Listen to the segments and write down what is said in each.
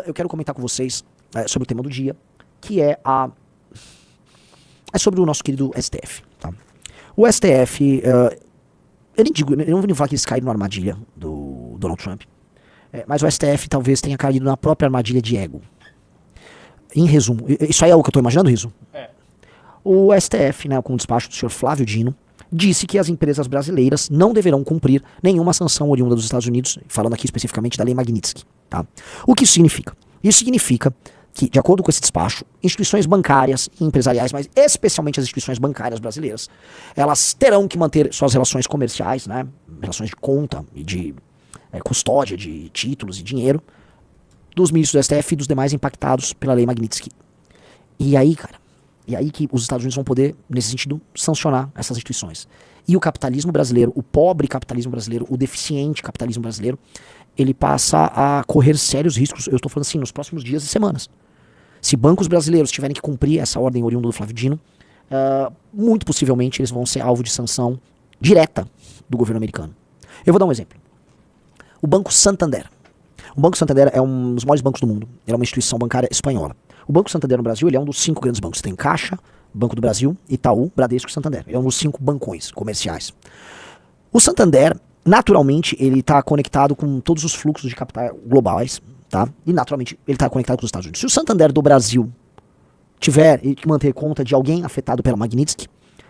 Eu quero comentar com vocês sobre o tema do dia, que é sobre o nosso querido STF. Tá? O STF, eu não vou nem falar que eles caíram na armadilha do Donald Trump, mas o STF talvez tenha caído na própria armadilha de ego. Em resumo, isso aí é o que eu estou imaginando, Riso? O STF, com o despacho do senhor Flávio Dino, disse que as empresas brasileiras não deverão cumprir nenhuma sanção oriunda dos Estados Unidos, falando aqui especificamente da Lei Magnitsky. Tá? O que isso significa? Isso significa que, de acordo com esse despacho, instituições bancárias e empresariais, mas especialmente as instituições bancárias brasileiras, elas terão que manter suas relações comerciais, relações de conta e de custódia de títulos e dinheiro, dos ministros do STF e dos demais impactados pela Lei Magnitsky. E aí, cara, que os Estados Unidos vão poder, nesse sentido, sancionar essas instituições. E o capitalismo brasileiro, o pobre capitalismo brasileiro, o deficiente capitalismo brasileiro, ele passa a correr sérios riscos, eu estou falando assim, nos próximos dias e semanas. Se bancos brasileiros tiverem que cumprir essa ordem oriunda do Flávio Dino, muito possivelmente eles vão ser alvo de sanção direta do governo americano. Eu vou dar um exemplo. O Banco Santander. O Banco Santander é um dos maiores bancos do mundo. Ele é uma instituição bancária espanhola. O Banco Santander no Brasil ele é um dos 5 grandes bancos. Tem Caixa, Banco do Brasil, Itaú, Bradesco e Santander. Ele é um dos 5 bancões comerciais. O Santander, naturalmente, ele está conectado com todos os fluxos de capital globais, tá? E naturalmente ele está conectado com os Estados Unidos. Se o Santander do Brasil tiver que manter conta de alguém afetado pela Magnitsky,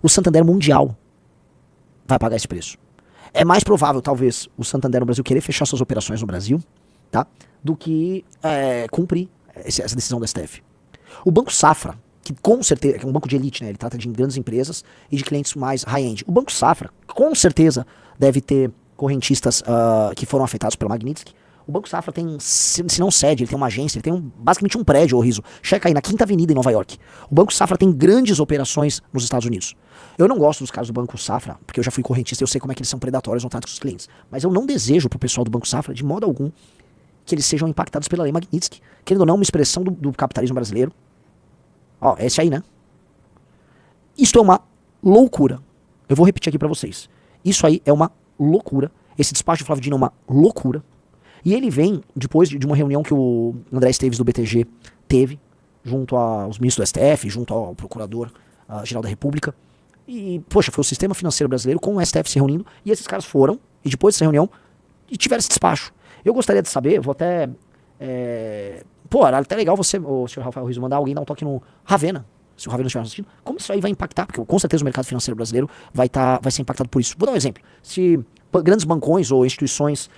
o Santander mundial vai pagar esse preço. É mais provável, talvez, o Santander no Brasil querer fechar suas operações no Brasil, tá? Do que cumprir essa decisão do STF. O Banco Safra, que com certeza é um banco de elite, ele trata de grandes empresas e de clientes mais high-end. O Banco Safra, com certeza, deve ter correntistas que foram afetados pela Magnitsky. O Banco Safra tem, se não sede, ele tem uma agência, ele tem basicamente um prédio, Riso. Checa aí, na Quinta Avenida em Nova York. O Banco Safra tem grandes operações nos Estados Unidos. Eu não gosto dos casos do Banco Safra, porque eu já fui correntista e eu sei como é que eles são predatórios no trato com os clientes. Mas eu não desejo pro pessoal do Banco Safra, de modo algum, que eles sejam impactados pela Lei Magnitsky. Querendo ou não, uma expressão do capitalismo brasileiro. É esse aí, né? Isso é uma loucura. Eu vou repetir aqui pra vocês. Isso aí é uma loucura. Esse despacho do Flávio Dino é uma loucura. E ele vem depois de uma reunião que o André Esteves do BTG teve, junto aos ministros do STF, junto ao Procurador-Geral da República. E, poxa, foi o sistema financeiro brasileiro com o STF se reunindo. E esses caras foram, e depois dessa reunião, e tiveram esse despacho. Eu gostaria de saber, vou até... era até legal você, o senhor Rafael Rizzo, mandar alguém dar um toque no Ravena, se o Ravena estiver assistindo, como isso aí vai impactar, porque com certeza o mercado financeiro brasileiro vai ser impactado por isso. Vou dar um exemplo. Se grandes bancões ou instituições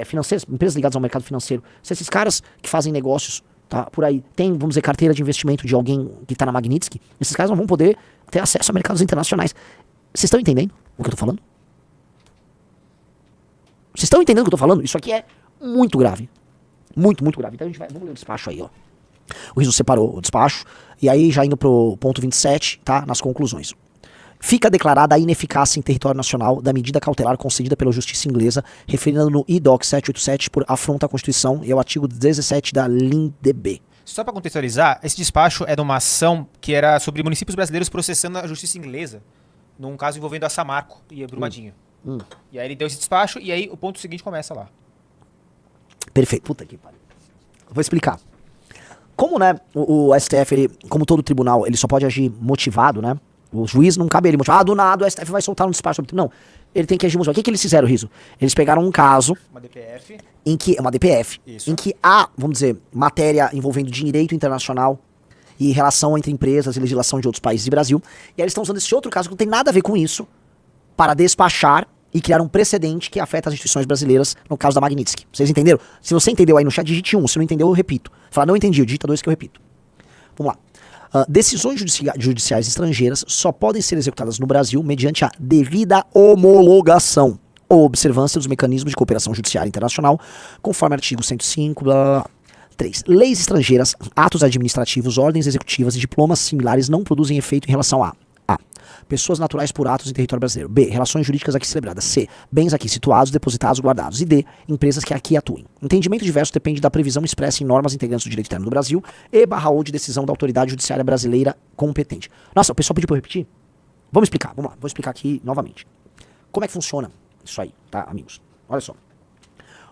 financeiras, empresas ligadas ao mercado financeiro, se esses caras que fazem negócios por aí tem, vamos dizer, carteira de investimento de alguém que está na Magnitsky, esses caras não vão poder ter acesso a mercados internacionais. Vocês estão entendendo o que eu estou falando? Vocês estão entendendo o que eu estou falando? Isso aqui é muito grave. Muito, muito grave. Então a gente vamos ler o despacho aí, ó. O Rizzo separou o despacho, e aí já indo pro ponto 27, tá? Nas conclusões. Fica declarada a ineficácia em território nacional da medida cautelar concedida pela justiça inglesa, referindo no IDOC 787 por afronta à Constituição e ao artigo 17 da LINDB. Só para contextualizar, esse despacho é de uma ação que era sobre municípios brasileiros processando a justiça inglesa, num caso envolvendo a Samarco e a Brumadinho. E aí ele deu esse despacho, e aí o ponto seguinte começa lá. Perfeito. Puta que pariu. Vou explicar. Como, o STF, ele, como todo tribunal, ele só pode agir motivado, O juiz não cabe ele motivar. Do nada o STF vai soltar um despacho. Não. Ele tem que agir motivado. O que eles fizeram, Rizzo? Eles pegaram um caso... Uma DPF. Uma DPF. Isso. Em que há, vamos dizer, matéria envolvendo direito internacional e relação entre empresas e legislação de outros países e Brasil. E aí eles estão usando esse outro caso que não tem nada a ver com isso para despachar e criar um precedente que afeta as instituições brasileiras, no caso da Magnitsky. Vocês entenderam? Se você entendeu aí no chat, digite 1. Se não entendeu, eu repito. Fala, não entendi, digita 2 que eu repito. Vamos lá. Decisões judiciais estrangeiras só podem ser executadas no Brasil mediante a devida homologação ou observância dos mecanismos de cooperação judiciária internacional, conforme artigo 105, blá, blá, blá. 3. Leis estrangeiras, atos administrativos, ordens executivas e diplomas similares não produzem efeito em relação a pessoas naturais por atos em território brasileiro. B. Relações jurídicas aqui celebradas. C. Bens aqui situados, depositados, guardados. E D. Empresas que aqui atuem. Entendimento diverso depende da previsão expressa em normas integrantes do direito interno do Brasil e/ou de decisão da autoridade judiciária brasileira competente. Nossa, o pessoal pediu pra eu repetir? Vamos explicar, vamos lá. Vou explicar aqui novamente. Como é que funciona isso aí, tá, amigos? Olha só.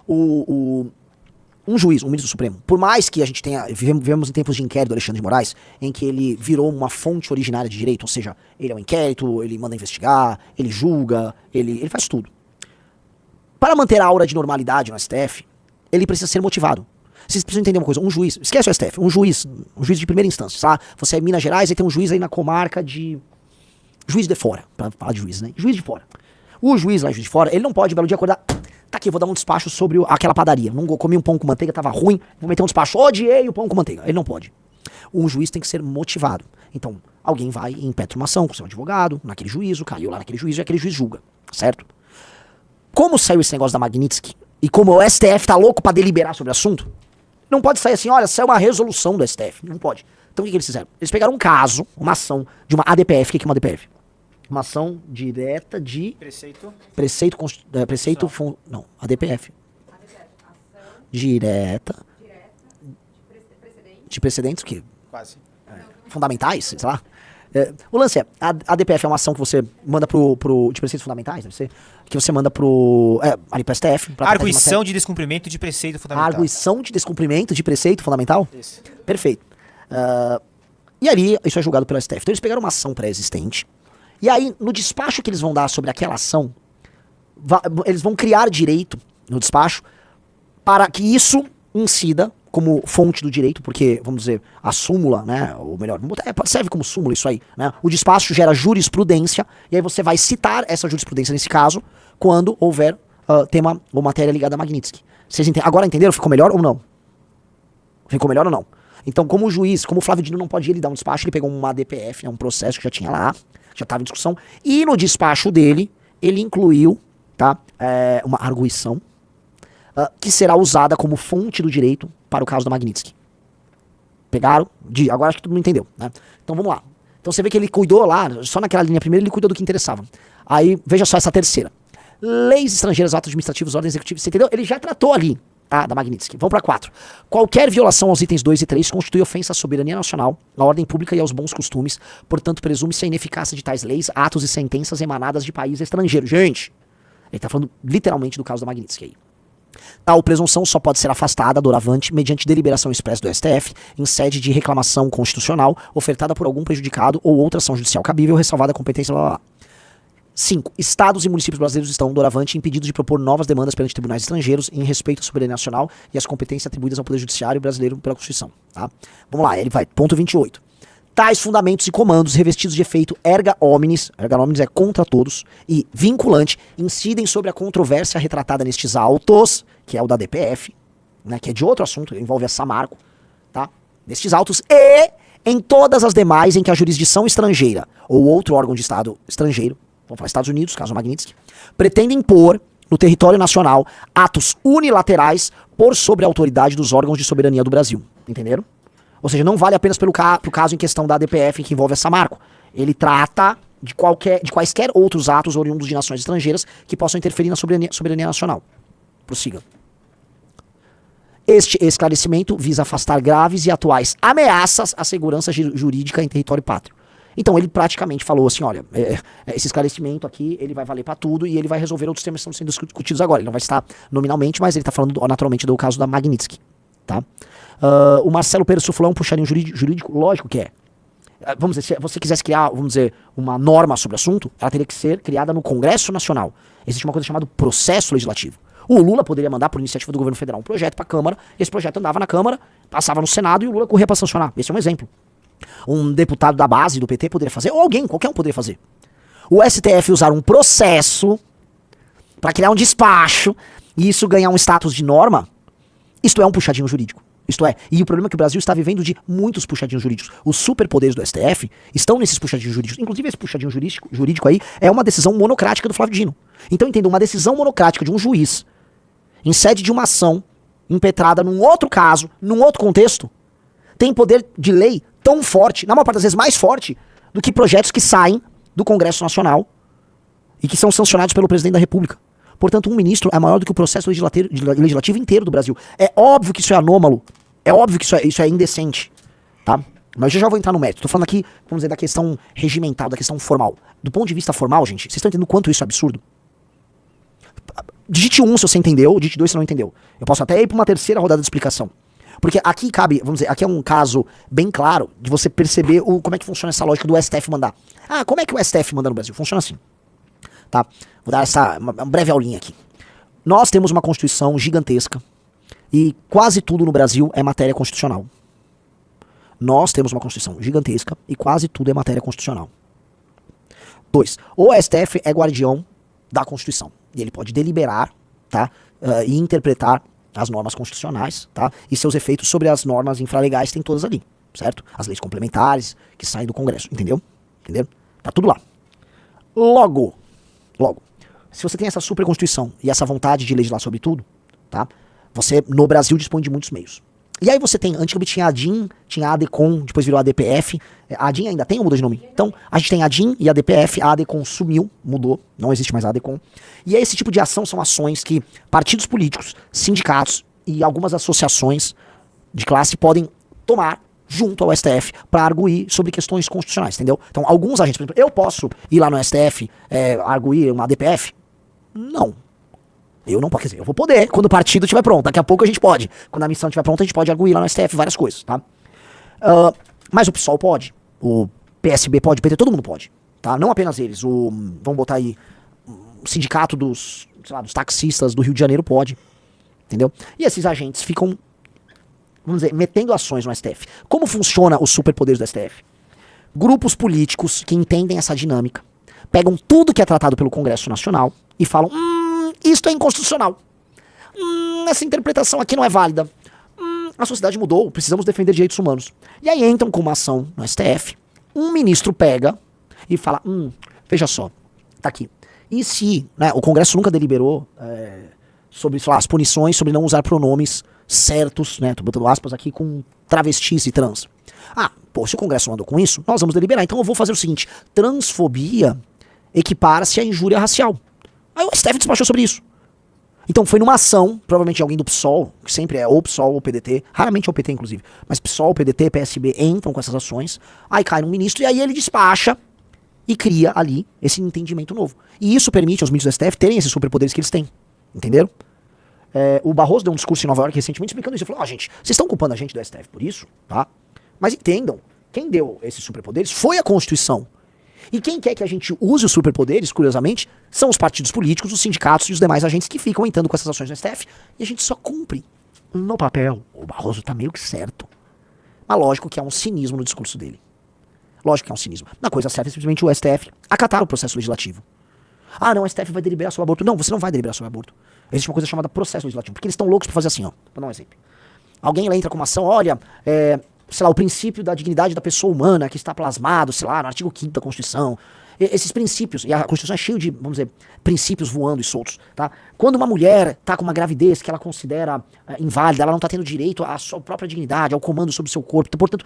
Um juiz, um ministro do Supremo, por mais que a gente tenha, vivemos em tempos de inquérito do Alexandre de Moraes, em que ele virou uma fonte originária de direito, ou seja, ele é um inquérito, ele manda investigar, ele julga, ele faz tudo. Para manter a aura de normalidade no STF, ele precisa ser motivado. Vocês precisam entender uma coisa, um juiz, esquece o STF, um juiz de primeira instância, tá? Você é em Minas Gerais e tem um juiz aí na comarca de... Juiz de fora, pra falar de juiz, né? Juiz de fora. O juiz lá, juiz de fora, ele não pode, belo dia, acordar... Tá aqui, vou dar um despacho sobre aquela padaria. Não comi um pão com manteiga, tava ruim, vou meter um despacho, odiei o pão com manteiga. Ele não pode. Um juiz tem que ser motivado. Então, alguém vai e impetra uma ação com seu advogado, naquele juízo, caiu lá naquele juízo e aquele juiz julga, certo? Como saiu esse negócio da Magnitsky, e como o STF tá louco pra deliberar sobre o assunto, não pode sair assim, olha, saiu uma resolução do STF. Não pode. Então o que eles fizeram? Eles pegaram um caso, uma ação de uma ADPF. O que é uma ADPF? Uma ação direta de... Não, ADPF. Direta. De precedentes, o quê? Quase. Fundamentais, sei lá. O lance é, a ADPF é uma ação que você manda de preceitos fundamentais, deve ser, que você manda ali pro STF. Arguição de descumprimento de preceito fundamental. Arguição de descumprimento de preceito fundamental? Isso. Perfeito. E ali, isso é julgado pelo STF. Então eles pegaram uma ação pré-existente, e aí, no despacho que eles vão dar sobre aquela ação, eles vão criar direito no despacho para que isso incida como fonte do direito, porque, vamos dizer, a súmula, né, ou melhor, serve como súmula isso aí, né, o despacho gera jurisprudência, e aí você vai citar essa jurisprudência nesse caso, quando houver tema ou matéria ligada a Magnitsky. Vocês agora entenderam? Ficou melhor ou não? Ficou melhor ou não? Então, como o juiz, como o Flávio Dino não pode ir dar um despacho, ele pegou uma ADPF, né, um processo que já tinha lá, já estava em discussão, e no despacho dele, ele incluiu, tá, uma arguição, que será usada como fonte do direito para o caso da Magnitsky. Pegaram? Agora acho que todo mundo entendeu, né? Então vamos lá. Então você vê que ele cuidou lá, só naquela linha primeira, ele cuidou do que interessava. Aí, veja só essa terceira. Leis estrangeiras, atos administrativos, ordens executivas, você entendeu? Ele já tratou ali, tá, da Magnitsky. Vamos para 4. Qualquer violação aos itens 2 e 3 constitui ofensa à soberania nacional, à ordem pública e aos bons costumes, portanto presume-se a ineficácia de tais leis, atos e sentenças emanadas de país estrangeiro. Gente, ele tá falando literalmente do caso da Magnitsky aí. Tal presunção só pode ser afastada doravante mediante deliberação expressa do STF em sede de reclamação constitucional ofertada por algum prejudicado ou outra ação judicial cabível ressalvada a competência, blá blá blá. 5. Estados e municípios brasileiros estão, doravante, impedidos de propor novas demandas perante tribunais estrangeiros em respeito à soberania nacional e às competências atribuídas ao Poder Judiciário brasileiro pela Constituição. Tá? Vamos lá, ele vai. Ponto 28. Tais fundamentos e comandos revestidos de efeito erga omnes é contra todos, e vinculante, incidem sobre a controvérsia retratada nestes autos, que é o da DPF, né, que é de outro assunto, envolve a Samarco, tá? Nestes autos, e em todas as demais em que a jurisdição estrangeira ou outro órgão de Estado estrangeiro, vamos falar Estados Unidos, caso Magnitsky, pretendem impor no território nacional atos unilaterais por sobre a autoridade dos órgãos de soberania do Brasil. Entenderam? Ou seja, não vale apenas pro caso em questão da ADPF que envolve a Samarco. Ele trata de quaisquer outros atos oriundos de nações estrangeiras que possam interferir na soberania nacional. Prossiga. Este esclarecimento visa afastar graves e atuais ameaças à segurança jurídica em território pátrio. Então ele praticamente falou assim, olha, esse esclarecimento aqui, ele vai valer para tudo e ele vai resolver outros temas que estão sendo discutidos agora. Ele não vai estar nominalmente, mas ele está falando naturalmente do caso da Magnitsky, tá? O Marcelo Pereira falou um puxadinho jurídico, lógico que é. Vamos dizer, se você quisesse criar, vamos dizer, uma norma sobre o assunto, ela teria que ser criada no Congresso Nacional. Existe uma coisa chamada processo legislativo. O Lula poderia mandar, por iniciativa do governo federal, um projeto para a Câmara, esse projeto andava na Câmara, passava no Senado e o Lula corria para sancionar. Esse é um exemplo. Um deputado da base do PT poderia fazer, ou alguém, qualquer um poderia fazer. O STF usar um processo para criar um despacho e isso ganhar um status de norma, isto é um puxadinho jurídico. Isto é, e o problema é que o Brasil está vivendo de muitos puxadinhos jurídicos. Os superpoderes do STF estão nesses puxadinhos jurídicos. Inclusive esse puxadinho jurídico aí é uma decisão monocrática do Flávio Dino. Então entenda, uma decisão monocrática de um juiz em sede de uma ação impetrada num outro caso, num outro contexto, tem poder de lei tão forte, na maior parte das vezes mais forte, do que projetos que saem do Congresso Nacional e que são sancionados pelo presidente da República. Portanto, um ministro é maior do que o processo legislativo inteiro do Brasil. É óbvio que isso é anômalo. É óbvio que isso é indecente. Tá? Mas eu já vou entrar no mérito. Tô falando aqui, vamos dizer, da questão regimental, da questão formal. Do ponto de vista formal, gente, vocês estão entendendo quanto isso é absurdo? digite 1 se você entendeu, digite 2 se não entendeu. Eu posso até ir para uma terceira rodada de explicação. Porque aqui cabe, vamos dizer, aqui é um caso bem claro de você perceber como é que funciona essa lógica do STF mandar. Ah, como é que o STF manda no Brasil? Funciona assim. Tá? Vou dar uma breve aulinha aqui. Nós temos uma Constituição gigantesca e quase tudo no Brasil é matéria constitucional. Nós temos uma Constituição gigantesca e quase tudo é matéria constitucional. 2. O STF é guardião da Constituição. E ele pode deliberar, tá? E interpretar as normas constitucionais, tá? E seus efeitos sobre as normas infralegais tem todas ali, certo? As leis complementares que saem do Congresso, entendeu? Entendeu? Tá tudo lá. Logo, se você tem essa super Constituição e essa vontade de legislar sobre tudo, tá? Você, no Brasil, dispõe de muitos meios. E aí você tem, antigamente tinha a ADIM, tinha a ADCOM, depois virou a ADPF. A ADIM ainda tem ou mudou de nome? Então, a gente tem a ADIM e a ADPF, a ADCOM sumiu, mudou, não existe mais a ADCOM. E esse tipo de ação são ações que partidos políticos, sindicatos e algumas associações de classe podem tomar junto ao STF para arguir sobre questões constitucionais, entendeu? Então, alguns agentes, por exemplo, eu posso ir lá no STF arguir uma ADPF? Não. Eu não posso, quer dizer, eu vou poder quando o partido estiver pronto. Daqui a pouco a gente pode. Quando a missão estiver pronta, a gente pode arguir lá no STF várias coisas, tá? Mas o PSOL pode, o PSB pode, o PT, todo mundo pode, tá? Não apenas eles. Vamos botar aí, o sindicato dos taxistas do Rio de Janeiro pode, entendeu? E esses agentes ficam, vamos dizer, metendo ações no STF. Como funciona os superpoderes do STF? Grupos políticos que entendem essa dinâmica, pegam tudo que é tratado pelo Congresso Nacional e falam, isto é inconstitucional. Essa interpretação aqui não é válida. A sociedade mudou, precisamos defender direitos humanos. E aí entram com uma ação no STF, um ministro pega e fala, veja só, tá aqui. E se, né, o Congresso nunca deliberou sobre, sei lá, as punições sobre não usar pronomes certos, né, tô botando aspas aqui, com travestis e trans. Se o Congresso andou com isso, nós vamos deliberar. Então eu vou fazer o seguinte, transfobia equipara-se à injúria racial. Aí o STF despachou sobre isso. Então foi numa ação, provavelmente alguém do PSOL, que sempre é ou PSOL ou PDT, raramente é o PT inclusive, mas PSOL, PDT, PSB entram com essas ações, aí cai num ministro e aí ele despacha e cria ali esse entendimento novo. E isso permite aos ministros do STF terem esses superpoderes que eles têm, entenderam? O Barroso deu um discurso em Nova York recentemente explicando isso, ele falou, gente, vocês estão culpando a gente do STF por isso, tá? Mas entendam, quem deu esses superpoderes foi a Constituição. E quem quer que a gente use os superpoderes, curiosamente, são os partidos políticos, os sindicatos e os demais agentes que ficam entrando com essas ações no STF. E a gente só cumpre. No papel, o Barroso tá meio que certo. Mas lógico que há um cinismo no discurso dele. Lógico que há um cinismo. Na coisa certa é simplesmente o STF acatar o processo legislativo. Não, o STF vai deliberar sobre aborto. Não, você não vai deliberar sobre aborto. Existe uma coisa chamada processo legislativo. Porque eles estão loucos pra fazer assim, ó. Vou dar um exemplo. Alguém lá entra com uma ação, olha, sei lá, o princípio da dignidade da pessoa humana que está plasmado, sei lá, no artigo 5º da Constituição. Esses princípios, e a Constituição é cheia de, vamos dizer, princípios voando e soltos, tá? Quando uma mulher tá com uma gravidez que ela considera inválida, ela não tá tendo direito à sua própria dignidade, ao comando sobre o seu corpo, então, portanto,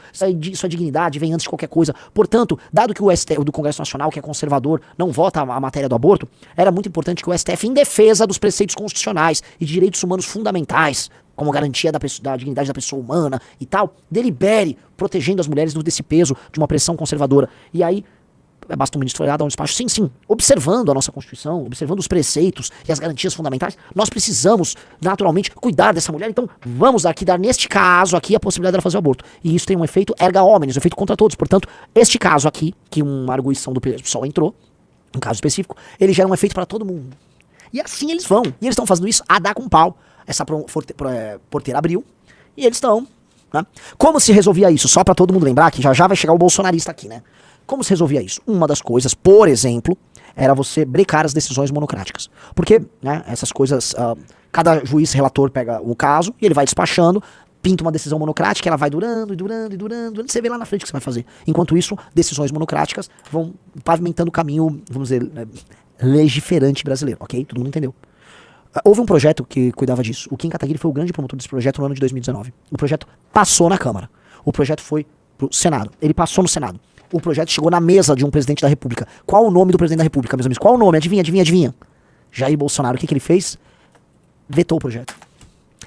sua dignidade vem antes de qualquer coisa. Portanto, dado que o STF, do Congresso Nacional, que é conservador, não vota a matéria do aborto, era muito importante que o STF, em defesa dos preceitos constitucionais e de direitos humanos fundamentais, como garantia da dignidade da pessoa humana e tal, delibere, protegendo as mulheres desse peso de uma pressão conservadora. E aí, basta um ministro olhar, dar um despacho, sim, observando a nossa Constituição, observando os preceitos e as garantias fundamentais, nós precisamos, naturalmente, cuidar dessa mulher, então vamos dar neste caso aqui, a possibilidade dela fazer o aborto. E isso tem um efeito erga omnes, um efeito contra todos. Portanto, este caso aqui, que uma arguição do PSOL entrou, um caso específico, ele gera um efeito para todo mundo. E assim eles vão. E eles estão fazendo isso a dar com pau. Essa porteira abriu e eles estão, né? Como se resolvia isso? Só para todo mundo lembrar que já vai chegar o bolsonarista aqui, né? Como se resolvia isso? Uma das coisas, por exemplo, era você brecar as decisões monocráticas. Porque, né, essas coisas, cada juiz relator pega o caso e ele vai despachando, pinta uma decisão monocrática, ela vai durando, você vê lá na frente o que você vai fazer. Enquanto isso, decisões monocráticas vão pavimentando o caminho, vamos dizer, legiferante brasileiro, ok? Todo mundo entendeu. Houve um projeto que cuidava disso. O Kim Kataguiri foi o grande promotor desse projeto no ano de 2019. O projeto passou na Câmara. O projeto foi pro Senado. Ele passou no Senado. O projeto chegou na mesa de um presidente da República. Qual o nome do presidente da República, meus amigos? Qual o nome? Adivinha. Jair Bolsonaro. O que ele fez? Vetou o projeto.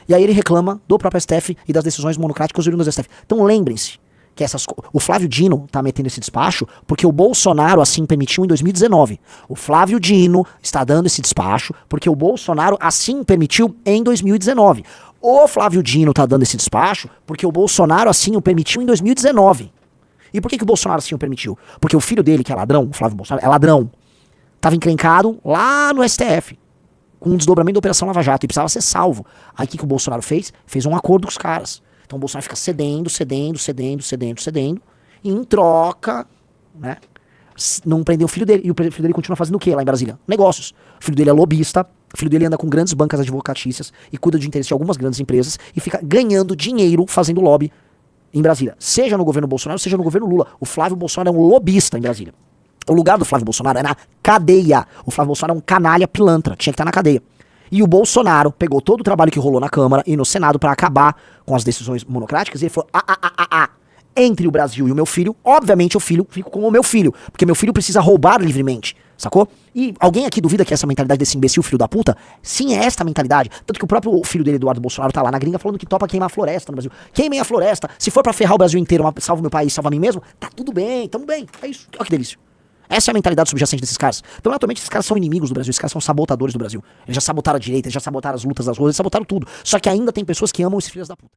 E aí ele reclama do próprio STF e das decisões monocráticas oriundas do STF. Então lembrem-se que o Flávio Dino tá metendo esse despacho porque o Bolsonaro assim permitiu em 2019. O Flávio Dino está dando esse despacho porque o Bolsonaro assim permitiu em 2019. O Flávio Dino tá dando esse despacho porque o Bolsonaro assim o permitiu em 2019. E por que o Bolsonaro assim o permitiu? Porque o filho dele, que é ladrão, o Flávio Bolsonaro, é ladrão. Tava encrencado lá no STF. Com um desdobramento da Operação Lava Jato e precisava ser salvo. Aí o que o Bolsonaro fez? Fez um acordo com os caras. Então o Bolsonaro fica cedendo, e em troca, né, não prendeu o filho dele. E o filho dele continua fazendo o quê lá em Brasília? Negócios. O filho dele é lobista, o filho dele anda com grandes bancas advocatícias e cuida de interesse de algumas grandes empresas e fica ganhando dinheiro fazendo lobby em Brasília. Seja no governo Bolsonaro, seja no governo Lula. O Flávio Bolsonaro é um lobista em Brasília. O lugar do Flávio Bolsonaro é na cadeia. O Flávio Bolsonaro é um canalha pilantra, tinha que estar na cadeia. E o Bolsonaro pegou todo o trabalho que rolou na Câmara e no Senado pra acabar com as decisões monocráticas e ele falou, entre o Brasil e o meu filho, obviamente eu fico com o meu filho, porque meu filho precisa roubar livremente, sacou? E alguém aqui duvida que essa mentalidade desse imbecil filho da puta? Sim, é esta a mentalidade. Tanto que o próprio filho dele, Eduardo Bolsonaro, tá lá na gringa falando que topa queimar a floresta no Brasil. Queimem a floresta, se for pra ferrar o Brasil inteiro, salva meu país, salva mim mesmo, tá tudo bem, tamo bem, é isso, olha que delícia. Essa é a mentalidade subjacente desses caras. Então, atualmente, esses caras são inimigos do Brasil, esses caras são sabotadores do Brasil. Eles já sabotaram a direita, eles já sabotaram as lutas das ruas, eles sabotaram tudo. Só que ainda tem pessoas que amam esses filhos da puta.